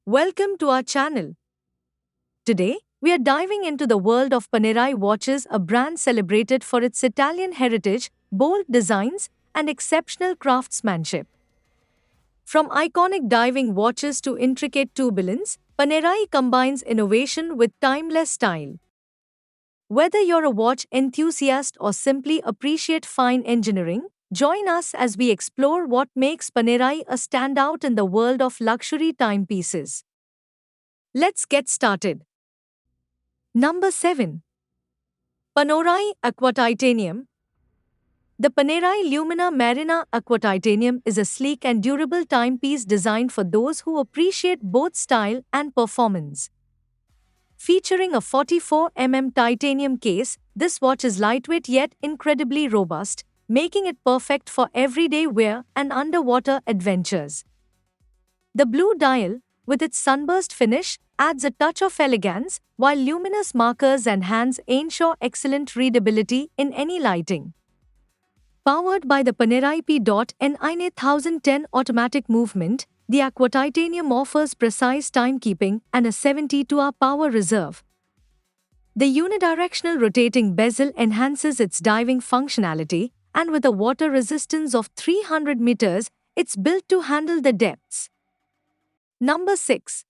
Welcome to our channel. Today, we are diving into the world of Panerai watches, a brand celebrated for its Italian heritage, bold designs, and exceptional craftsmanship. From iconic diving watches to intricate tourbillons, Panerai combines innovation with timeless style. Whether you're a watch enthusiast or simply appreciate fine engineering, join us as we explore what makes Panerai a standout in the world of luxury timepieces. Let's get started. Number 7. Panerai Aqua Titanium. The Panerai Lumina Marina Aqua Titanium is a sleek and durable timepiece designed for those who appreciate both style and performance. Featuring a 44 titanium case, this watch is lightweight yet incredibly robust, making it perfect for everyday wear and underwater adventures. The blue dial, with its sunburst finish, adds a touch of elegance, while luminous markers and hands ensure excellent readability in any lighting. Powered by the Panerai P.N 1010 automatic movement, the Aqua Titanium offers precise timekeeping and a 72-hour power reserve. The unidirectional rotating bezel enhances its diving functionality, and with a water resistance of 300 meters, it's built to handle the depths. Number 6.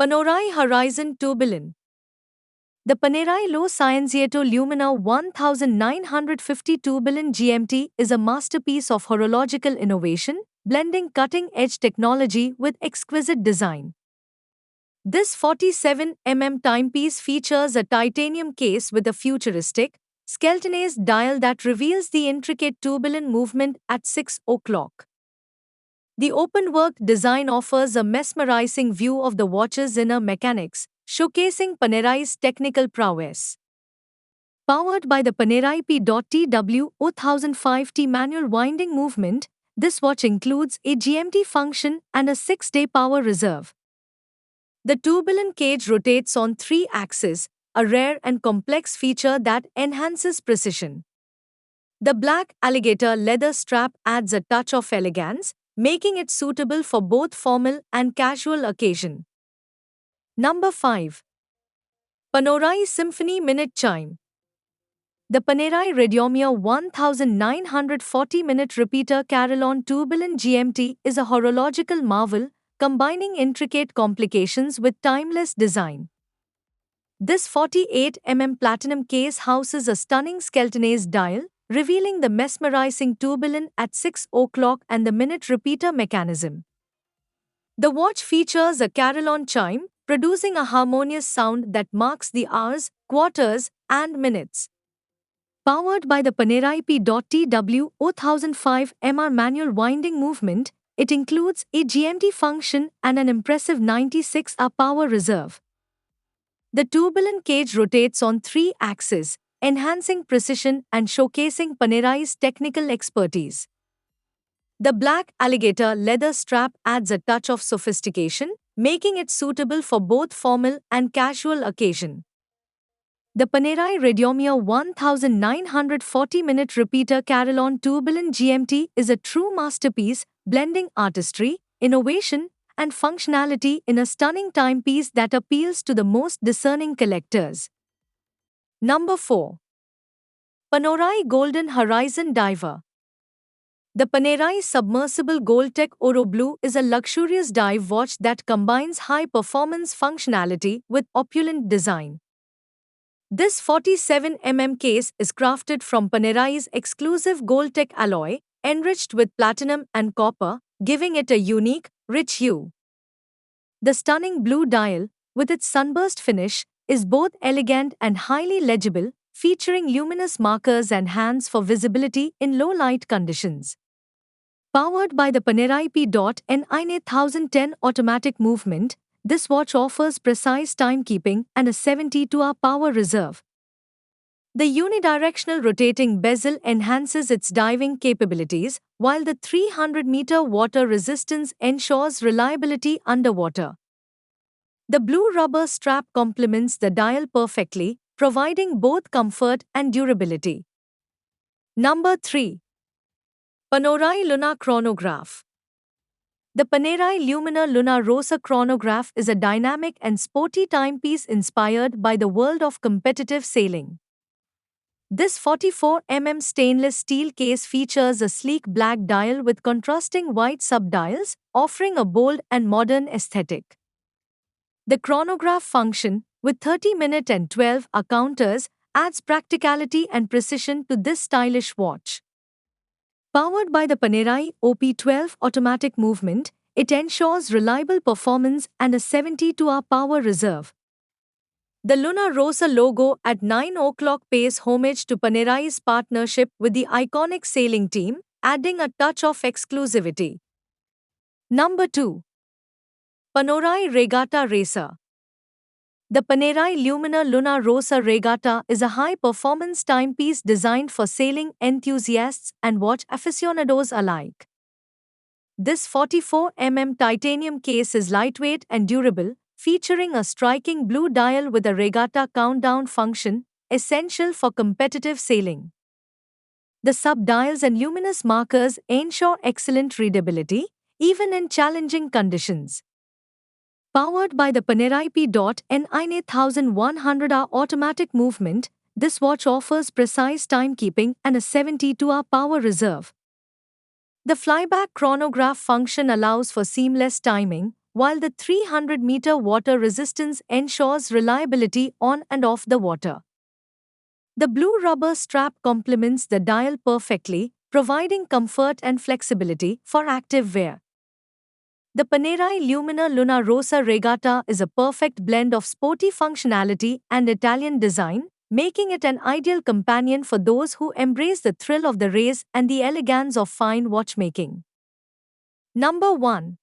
Panerai Horizon Tourbillon. The Panerai Lo Scienziato Lumina 1950 Tourbillon GMT is a masterpiece of horological innovation, blending cutting-edge technology with exquisite design. This 47 timepiece features a titanium case with a futuristic, skeletonized dial that reveals the intricate tourbillon movement at 6 o'clock. The open-work design offers a mesmerizing view of the watch's inner mechanics, showcasing Panerai's technical prowess. Powered by the Panerai P.TW 1005T manual winding movement, this watch includes a GMT function and a 6-day power reserve. The tourbillon cage rotates on 3 axes, a rare and complex feature that enhances precision. The black alligator leather strap adds a touch of elegance, making it suitable for both formal and casual occasion. Number 5. Panerai Symphony Minute Chime. The Panerai Radiomia 1940 minute repeater Carillon tourbillon GMT is a horological marvel, combining intricate complications with timeless design. This 48 platinum case houses a stunning skeletonized dial, revealing the mesmerizing tourbillon at 6 o'clock and the minute repeater mechanism. The watch features a carillon chime, producing a harmonious sound that marks the hours, quarters, and minutes. Powered by the Panerai P.TW 1005 MR manual winding movement, it includes a GMT function and an impressive 96-hour power reserve. The tourbillon cage rotates on 3 axes, enhancing precision and showcasing Panerai's technical expertise. The black alligator leather strap adds a touch of sophistication, making it suitable for both formal and casual occasion. The Panerai Radiomia 1940 minute repeater Carillon tourbillon GMT is a true masterpiece, blending artistry, innovation, and functionality in a stunning timepiece that appeals to the most discerning collectors. Number 4. Panerai Golden Horizon Diver. The Panerai Submersible Goldtech Oro Blue is a luxurious dive watch that combines high-performance functionality with opulent design. This 47 case is crafted from Panerai's exclusive Goldtech alloy, enriched with platinum and copper, giving it a unique, rich hue. The stunning blue dial, with its sunburst finish, is both elegant and highly legible, featuring luminous markers and hands for visibility in low-light conditions. Powered by the Panerai P.N 1010 automatic movement, this watch offers precise timekeeping and a 72-hour power reserve. The unidirectional rotating bezel enhances its diving capabilities, while the 300-meter water resistance ensures reliability underwater. The blue rubber strap complements the dial perfectly, providing both comfort and durability. Number 3. Panerai Luna Chronograph. The Panerai Lumina Luna Rossa chronograph is a dynamic and sporty timepiece inspired by the world of competitive sailing. This 44 stainless steel case features a sleek black dial with contrasting white subdials, offering a bold and modern aesthetic. The chronograph function, with 30-minute and 12-hour counters, adds practicality and precision to this stylish watch. Powered by the Panerai OP12 automatic movement, it ensures reliable performance and a 72-hour power reserve. The Luna Rossa logo at 9 o'clock pays homage to Panerai's partnership with the iconic sailing team, adding a touch of exclusivity. Number 2. Panerai Regatta Racer. The Panerai Lumina Luna Rossa Regatta is a high-performance timepiece designed for sailing enthusiasts and watch aficionados alike. This 44 titanium case is lightweight and durable, featuring a striking blue dial with a regatta countdown function, essential for competitive sailing. The sub-dials and luminous markers ensure excellent readability, even in challenging conditions. Powered by the Panerai P.N 1100-hour automatic movement, this watch offers precise timekeeping and a 72-hour power reserve. The flyback chronograph function allows for seamless timing, while the 300-meter water resistance ensures reliability on and off the water. The blue rubber strap complements the dial perfectly, providing comfort and flexibility for active wear. The Panerai Lumina Luna Rossa Regatta is a perfect blend of sporty functionality and Italian design, making it an ideal companion for those who embrace the thrill of the race and the elegance of fine watchmaking. Number 1.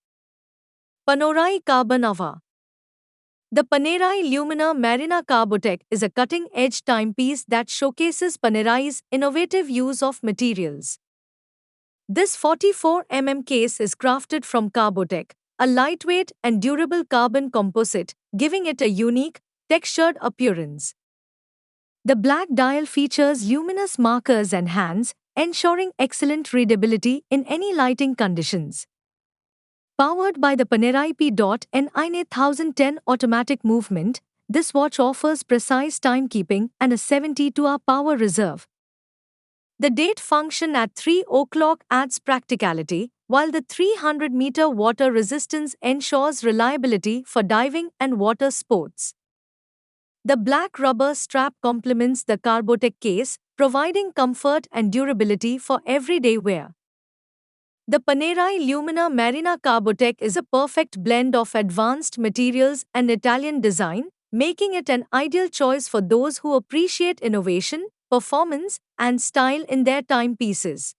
Panerai Carbonava. The Panerai Lumina Marina Carbotech is a cutting-edge timepiece that showcases Panerai's innovative use of materials. This 44 case is crafted from Carbotech, a lightweight and durable carbon composite, giving it a unique, textured appearance. The black dial features luminous markers and hands, ensuring excellent readability in any lighting conditions. Powered by the Panerai P.N 1010 automatic movement, this watch offers precise timekeeping and a 72-hour power reserve. The date function at 3 o'clock adds practicality, while the 300-meter water resistance ensures reliability for diving and water sports. The black rubber strap complements the Carbotech case, providing comfort and durability for everyday wear. The Panerai Lumina Marina Carbotech is a perfect blend of advanced materials and Italian design, making it an ideal choice for those who appreciate innovation, performance, and style in their timepieces.